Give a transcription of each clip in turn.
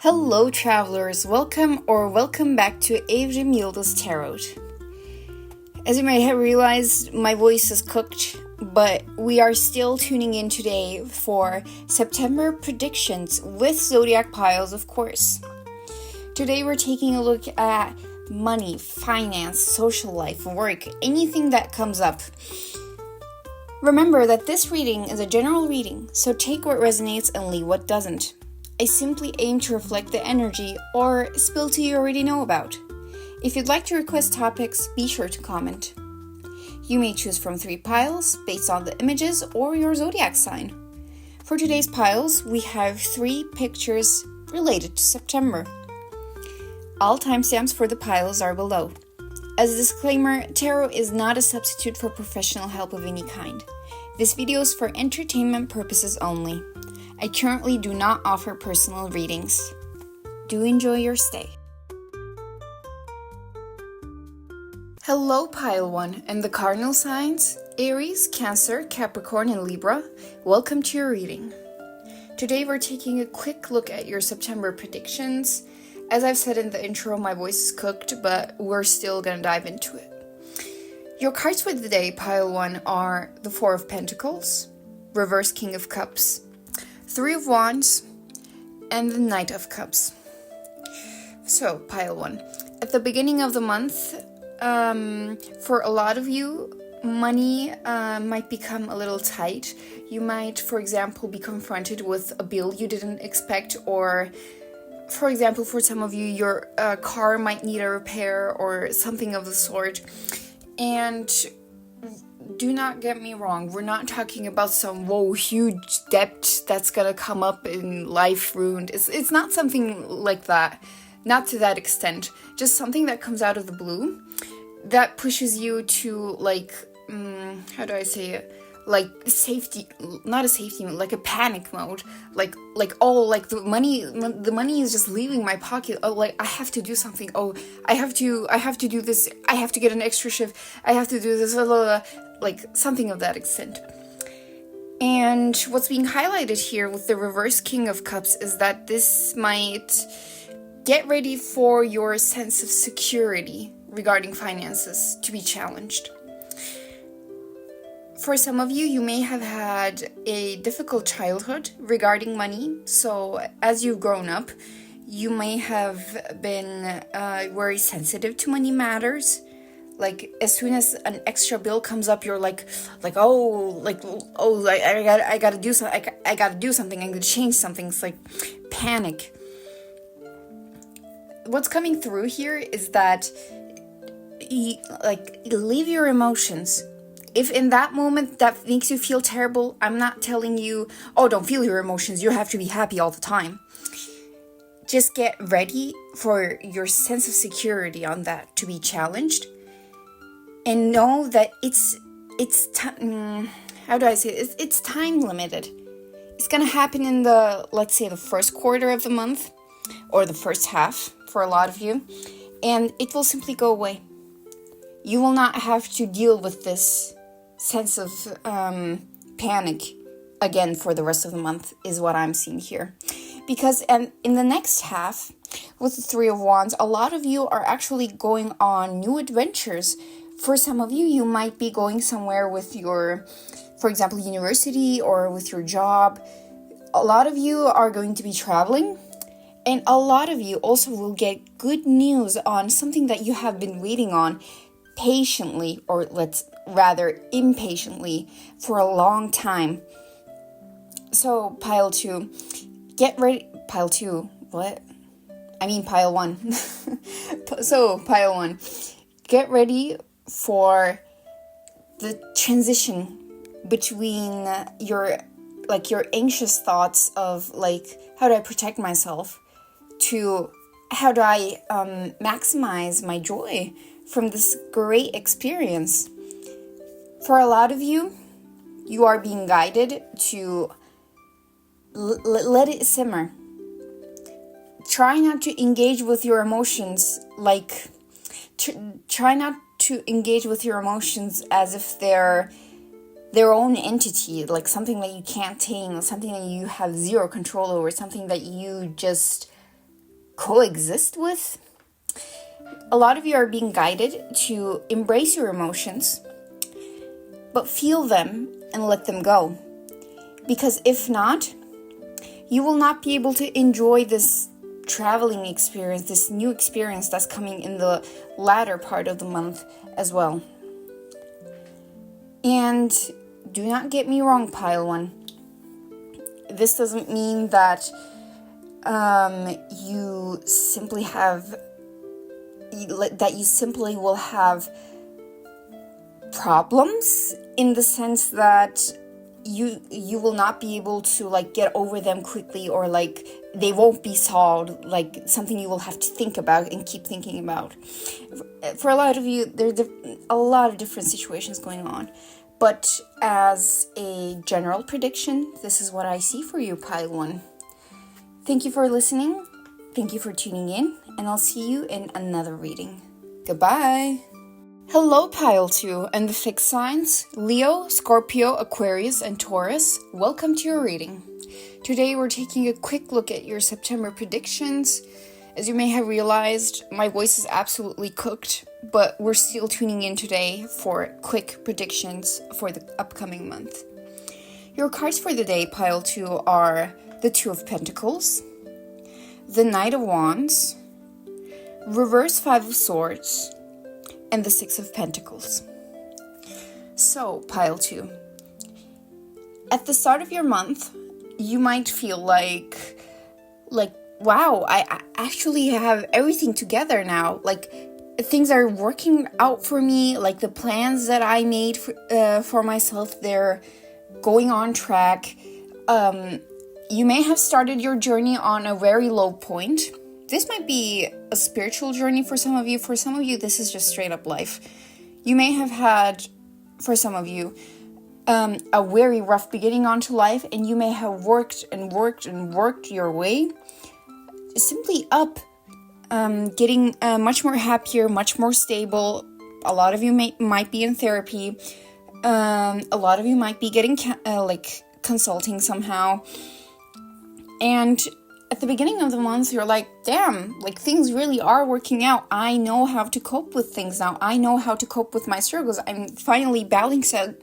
Hello travelers, welcome back to Evrim-Yıldız Tarot. As you may have realized, my voice is cooked, but we are still tuning in today for September predictions with Zodiac Piles, of course. Today we're taking a look at money, finance, social life, work, anything that comes up. Remember that this reading is a general reading, so take what resonates and leave what doesn't. I simply aim to reflect the energy or spill tea you already know about. If you'd like to request topics, be sure to comment. You may choose from 3 piles based on the images or your zodiac sign. For today's piles, we have 3 pictures related to September. All timestamps for the piles are below. As a disclaimer, tarot is not a substitute for professional help of any kind. This video is for entertainment purposes only. I currently do not offer personal readings. Do enjoy your stay. Hello Pile 1 and the cardinal signs, Aries, Cancer, Capricorn, and Libra. Welcome to your reading. Today we're taking a quick look at your September predictions. As I've said in the intro, my voice is cooked, but we're still gonna dive into it. Your cards for the day, Pile 1, are the 4 of Pentacles, Reverse King of Cups, 3 of Wands, and the Knight of Cups. So, Pile 1. At the beginning of the month, for a lot of you, money might become a little tight. You might, for example, be confronted with a bill you didn't expect, or, for example, for some of you, your car might need a repair or something of the sort. And do not get me wrong, we're not talking about some huge debt that's gonna come up in life ruined. It's not something like that, not to that extent. Just something that comes out of the blue that pushes you to like safety, not a safety mode, like a panic mode, like the money is just leaving my pocket. Oh, like I have to do something. Oh, I have to do this. I have to get an extra shift. I have to do this, like something of that extent. And what's being highlighted here with the reverse King of Cups is that this might get ready for your sense of security regarding finances to be challenged. For some of you, you may have had a difficult childhood regarding money. So as you've grown up, you may have been very sensitive to money matters. Like as soon as an extra bill comes up, you're I gotta do something. I gotta do something. I'm gonna change something. It's like panic. What's coming through here is that leave your emotions. If in that moment that makes you feel terrible, I'm not telling you, don't feel your emotions, you have to be happy all the time. Just get ready for your sense of security on that to be challenged. And know that it's time limited. It's gonna happen in let's say the first quarter of the month, or the first half for a lot of you, and it will simply go away. You will not have to deal with this sense of panic again for the rest of the month is what I'm seeing here. Because in the next half, with the 3 of Wands, a lot of you are actually going on new adventures. For some of you, you might be going somewhere with your, for example, university or with your job. A lot of you are going to be traveling. And a lot of you also will get good news on something that you have been waiting on patiently, or rather impatiently, for a long time. So Pile 2, get ready. Pile 2, what? I mean Pile 1. So Pile 1, get ready for the transition between your anxious thoughts of how do I protect myself, to how do I maximize my joy from this great experience. For a lot of you, you are being guided to let it simmer. Try not to engage with your emotions try not to engage with your emotions as if they're their own entity, like something that you can't tame, something that you have zero control over, something that you just coexist with. A lot of you are being guided to embrace your emotions, but feel them and let them go. Because if not, you will not be able to enjoy this traveling experience, this new experience that's coming in the latter part of the month as well. And do not get me wrong, Pile 1. This doesn't mean that you simply will have problems, in the sense that you will not be able to like get over them quickly, or like they won't be solved, like something you will have to think about and keep thinking about. For a lot of you, there's a lot of different situations going on, but as a general prediction, this is what I see for you, Pile 1. Thank you for listening, thank you for tuning in, and I'll see you in another reading. Goodbye! Hello, Pile 2 and the fixed signs, Leo, Scorpio, Aquarius, and Taurus. Welcome to your reading. Today we're taking a quick look at your September predictions. As you may have realized, my voice is absolutely cooked, but we're still tuning in today for quick predictions for the upcoming month. Your cards for the day, Pile 2, are the Two of Pentacles, the Knight of Wands, Reverse Five of Swords, and the Six of Pentacles. So, Pile 2, at the start of your month, you might feel like, wow, I actually have everything together now. Like, things are working out for me. Like, the plans that I made for myself, they're going on track. You may have started your journey on a very low point. This might be a spiritual journey for some of you. For some of you, this is just straight up life. You may have had, for some of you, a very rough beginning onto life, and you may have worked your way simply up, getting much more happier, much more stable. A lot of you might be in therapy. A lot of you might be getting consulting somehow. And at the beginning of the month, you're like, damn, like things really are working out. I know how to cope with things now. I know how to cope with my struggles. I'm finally balancing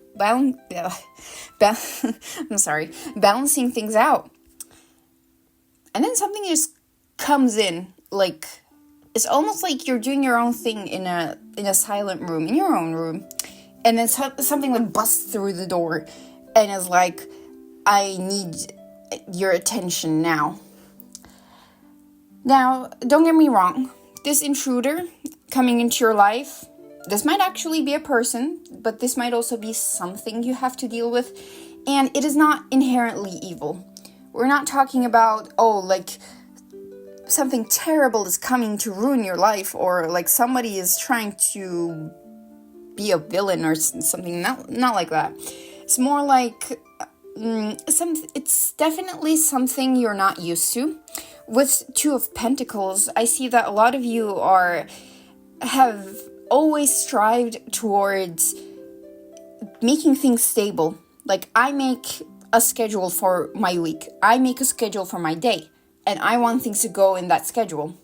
things out. And then something just comes in, like, it's almost like you're doing your own thing in a silent room, in your own room. And then something like busts through the door and is like, I need your attention now. Now, don't get me wrong, this intruder coming into your life, this might actually be a person, but this might also be something you have to deal with, and it is not inherently evil. We're not talking about, like something terrible is coming to ruin your life, or like somebody is trying to be a villain or something, not like that. It's more like, it's definitely something you're not used to. With Two of Pentacles, I see that a lot of you have always strived towards making things stable. Like, I make a schedule for my week. I make a schedule for my day. And I want things to go in that schedule.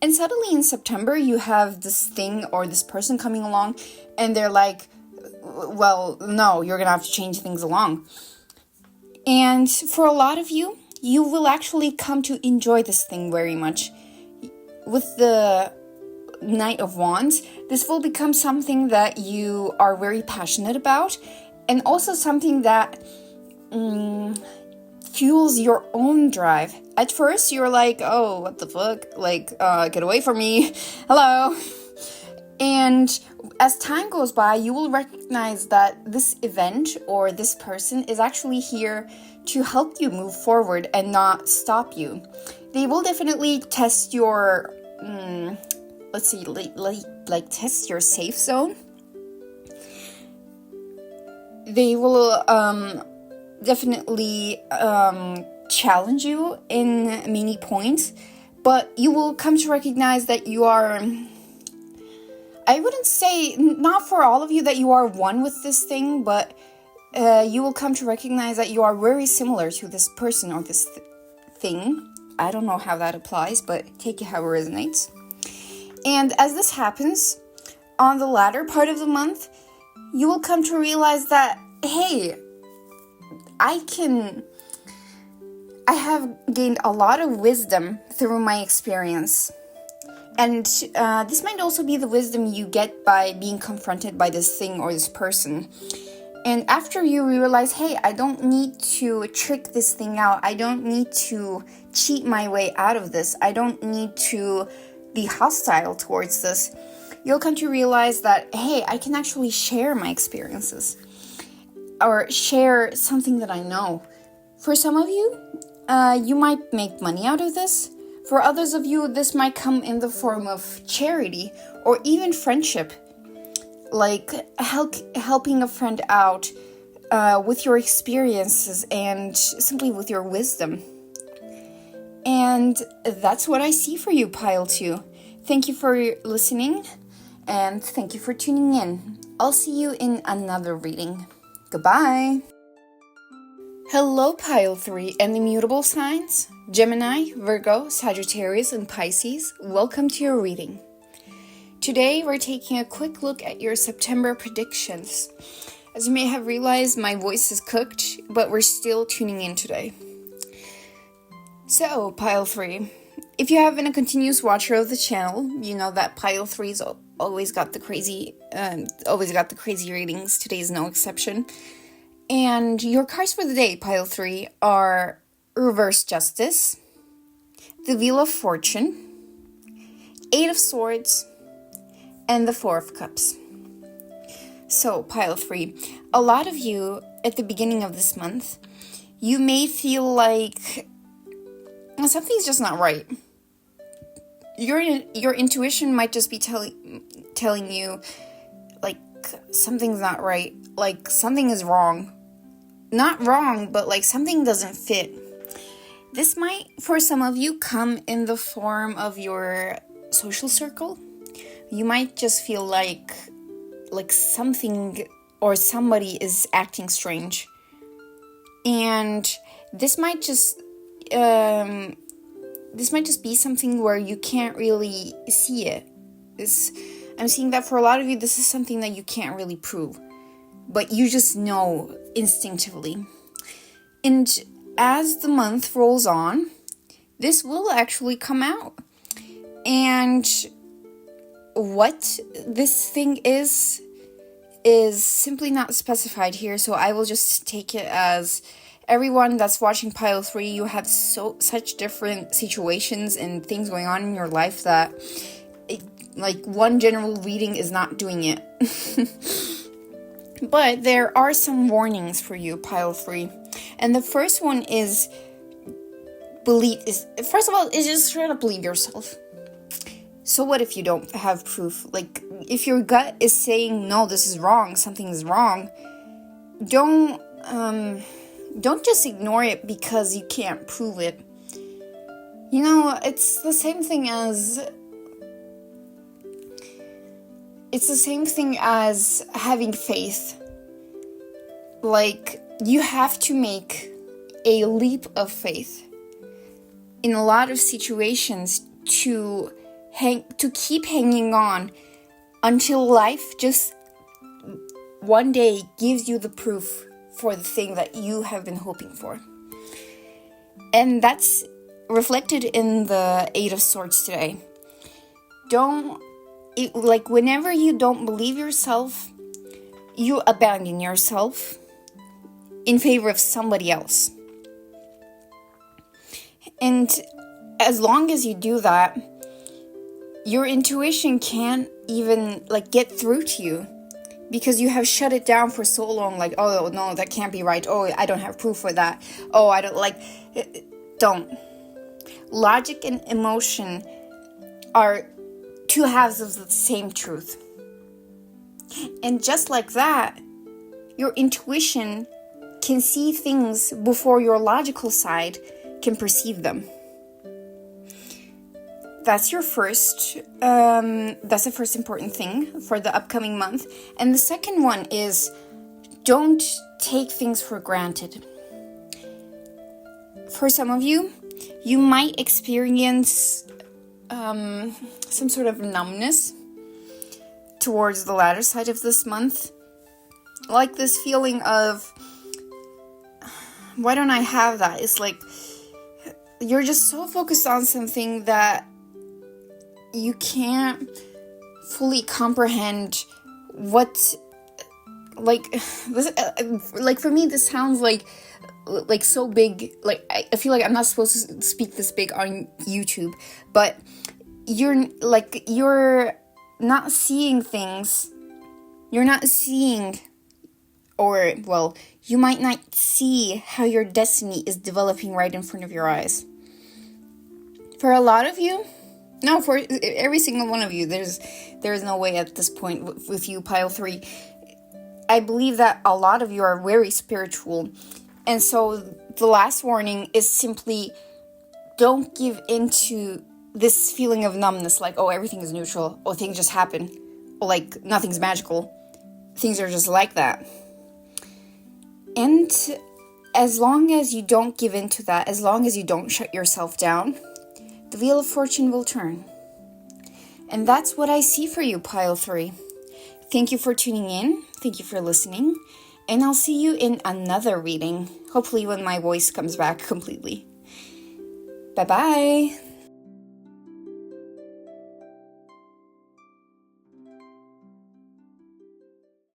And suddenly in September, you have this thing or this person coming along, and they're like, well, no, you're going to have to change things along. And for a lot of you, you will actually come to enjoy this thing very much. With the Knight of Wands, this will become something that you are very passionate about, and also something that fuels your own drive. At first, you're like, oh, what the fuck? Like, get away from me. Hello. And as time goes by, you will recognize that this event or this person is actually here to help you move forward and not stop you. They will definitely test your, test your safe zone. They will definitely challenge you in many points, but you will come to recognize that you are, I wouldn't say, not for all of you that you are one with this thing, but you will come to recognize that you are very similar to this person or this thing. I don't know how that applies, but take it how it resonates. And as this happens, on the latter part of the month, you will come to realize that, hey, I have gained a lot of wisdom through my experience. And this might also be the wisdom you get by being confronted by this thing or this person. And after you realize, hey, I don't need to trick this thing out. I don't need to cheat my way out of this. I don't need to be hostile towards this. You'll come to realize that, hey, I can actually share my experiences or share something that I know. For some of you, you might make money out of this. For others of you, this might come in the form of charity or even friendship, like helping a friend out with your experiences and simply with your wisdom. And that's what I see for you, Pile 2. Thank you for listening, and thank you for tuning in. I'll see you in another reading. Goodbye. Hello, Pile 3 and immutable signs. Gemini, Virgo, Sagittarius, and Pisces. Welcome to your reading. Today, we're taking a quick look at your September predictions. As you may have realized, my voice is cooked, but we're still tuning in today. So, Pile 3. If you have been a continuous watcher of the channel, you know that Pile 3's always got the crazy readings. Today is no exception. And your cards for the day, Pile 3, are Reverse Justice, the Wheel of Fortune, Eight of Swords, and the Four of Cups. So, Pile 3, a lot of you at the beginning of this month, you may feel like something's just not right. Your intuition might just be telling you, like, something's not right, like something is wrong. Not wrong, but like something doesn't fit. This might, for some of you, come in the form of your social circle. You might just feel like something or somebody is acting strange. And this might just be something where you can't really see it. I'm seeing that for a lot of you, this is something that you can't really prove, but you just know instinctively. And as the month rolls on, this will actually come out. And what this thing is simply not specified here, so I will just take it as everyone that's watching Pile 3, you have such different situations and things going on in your life that one general reading is not doing it. But there are some warnings for you, Pile 3. And the first one is first of all, is just try to believe yourself. So what if you don't have proof? Like, if your gut is saying, no, this is wrong, something is wrong, don't just ignore it because you can't prove it. You know, it's the same thing as having faith. Like, you have to make a leap of faith in a lot of situations to keep hanging on until life just one day gives you the proof for the thing that you have been hoping for. And that's reflected in the Eight of Swords today. Whenever you don't believe yourself, you abandon yourself in favor of somebody else. And as long as you do that, your intuition can't even get through to you because you have shut it down for so long. Like, oh no, that can't be right. Oh, I don't have proof for that. Oh, I don't. Logic and emotion are two halves of the same truth. And just like that, your intuition can see things before your logical side can perceive them. That's the first important thing for the upcoming month. And the second one is, don't take things for granted. For some of you, You might experience some sort of numbness towards the latter side of this month. Like this feeling of, why don't I have that? It's like you're just so focused on something that you can't fully comprehend what, like, this, like for me, this sounds like so big. Like, I feel like I'm not supposed to speak this big on YouTube, but you're not seeing things. You're not seeing, or, well, you might not see how your destiny is developing right in front of your eyes. For a lot of you, no, for every single one of you, there's no way at this point with you, pile 3. I believe that a lot of you are very spiritual. And so the last warning is simply, don't give into this feeling of numbness, like, oh, everything is neutral, or things just happen, or like nothing's magical. Things are just like that. And as long as you don't give into that, as long as you don't shut yourself down, the wheel of fortune will turn. And that's what I see for you, pile 3. Thank you for tuning in. Thank you for listening. And I'll see you in another reading, hopefully when my voice comes back completely. Bye-bye.